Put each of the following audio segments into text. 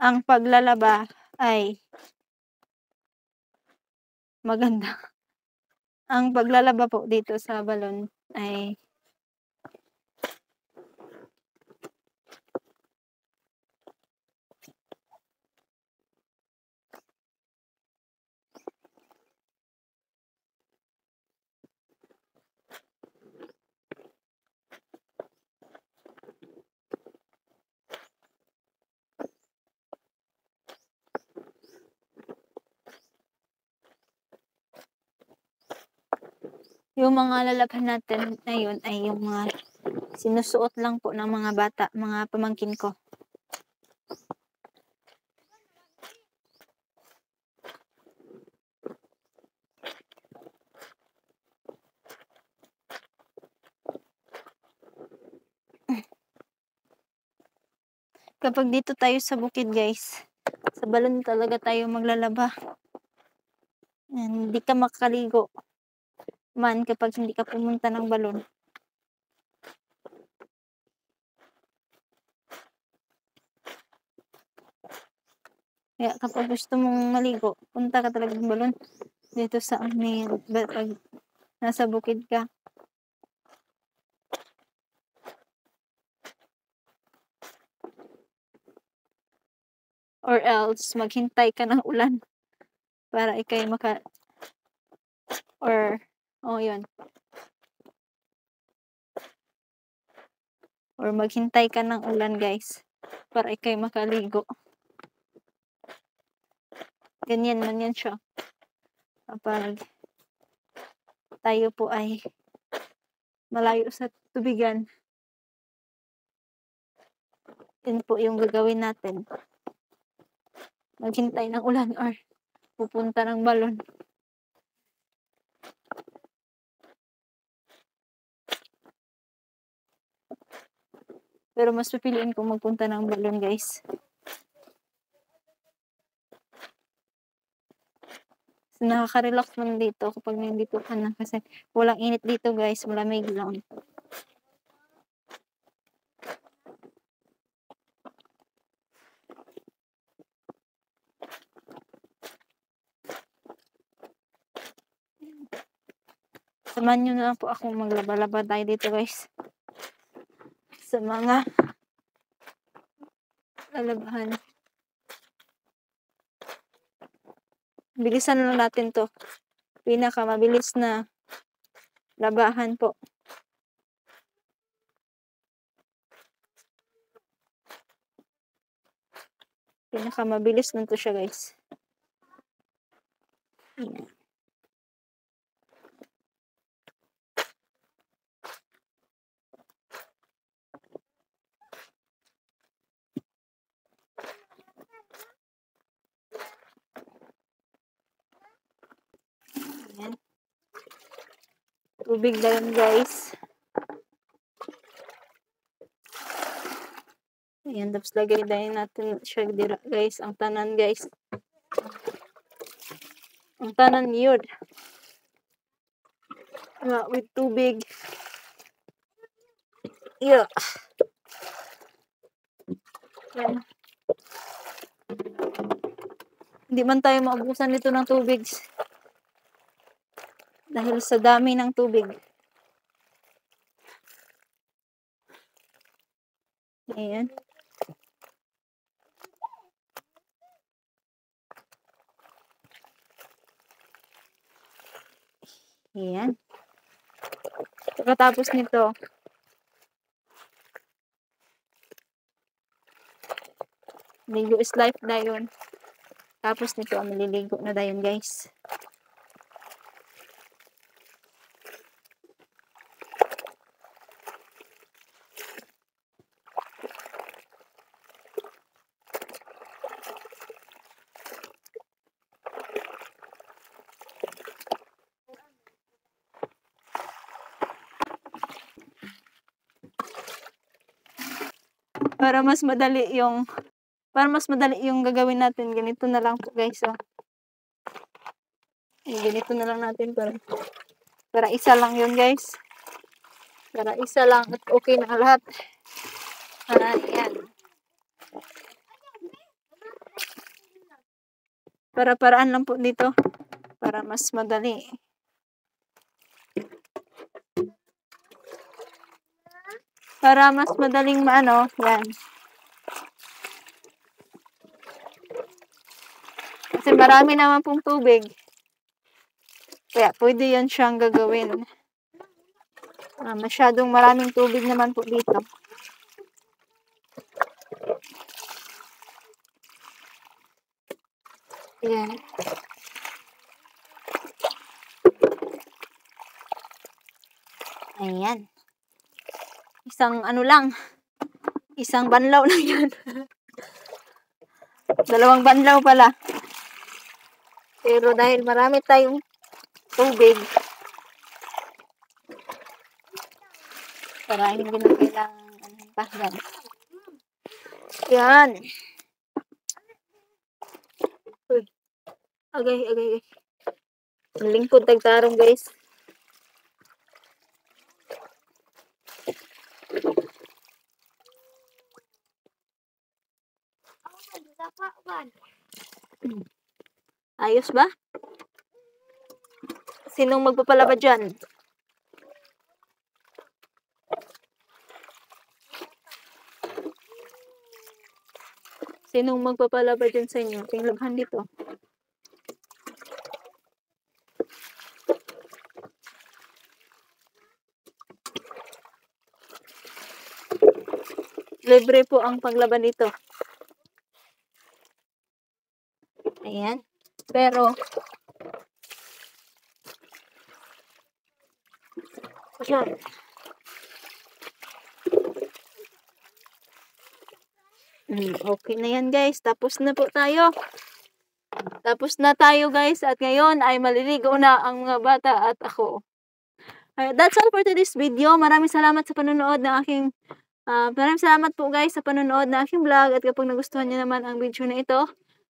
Ang paglalaba ay maganda. Ang paglalaba po dito sa balon ay yung mga lalabhan natin ngayon ay yung mga sinusuot lang po ng mga bata, mga pamangkin ko. Kapag dito tayo sa bukid guys, sa balon talaga tayo maglalaba. Hindi ka makaligo man kapag hindi ka pumunta ng balon. Kaya kapag gusto mong maligo, punta ka talaga ng balon dito sa amin pag nasa bukid ka. Or else maghintay ka ng ulan para ikay yun. Or maghintay ka ng ulan guys para ikay makaligo. Ganyan man yan siya. Kapag tayo po ay malayo sa tubigan, yun po yung gagawin natin. Maghintay ng ulan or pupunta ng balon. Pero mas pipiliin kong magpunta ng balon guys. So, nakaka-relax man dito kapag nandito ka na kasi walang init dito guys, malamig lang. Samahan nyo na lang po akong maglaba-laba tayo dito guys. Sa mga lalabahan. Bilisan lang natin to. Pinakamabilis na labahan po. Pinakamabilis lang to siya guys. Ayan. Ayan. Tubig na yun guys. Ayan, tapos lagay din natin siya dira guys. Ang tanan guys. Ang tanan yun. With tubig. Yeah. Ayan. Hindi man tayo maubusan nito ng tubig. Dahil sa dami ng tubig. Ayan. Ayan. Pagkatapos nito, ligo is life na yun. Tapos nito, maliligo na dayon guys. Para mas madali yung gagawin natin, ganito na lang po guys. Oh. Ganito na lang natin para isa lang yun guys. Para isa lang at okay na lahat. Ayan. para-paraan lang po dito para mas madali. Para mas madaling maano, yan. Kasi marami naman pong tubig. Kaya pwede yan siyang gagawin. Masyadong maraming tubig naman po dito. Yan. Ayan. Isang ano lang. Isang banlaw lang yan. 2 banlaw pala. Pero dahil marami tayong tubig, para hindi na kailangan pahlan. Yan. Uy. Agay. Lingkod tagtarong, guys. Ayos ba? Sinong magpapalaba dyan? Sinong magpapalaba dyan sa inyo? Tinglaghan dito. Libre po ang paglaban dito. Ayan. Pero, ayan. Okay na yan, guys. Tapos na po tayo. Guys. At ngayon ay maliligo na ang mga bata at ako. That's all for today's video. Maraming salamat sa panonood ng aking maraming salamat po guys sa panonood ng aking vlog. At kapag nagustuhan niyo naman ang video na ito,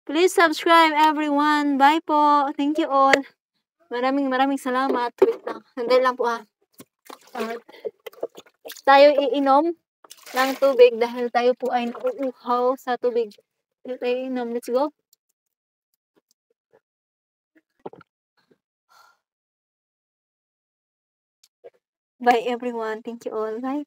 please subscribe everyone. Bye po. Thank you all. Maraming salamat. Wait lang. Sandali lang po tayo iinom ng tubig dahil tayo po ay nauuhaw sa tubig. Tayo iinom. Let's go. Bye everyone. Thank you all. Bye.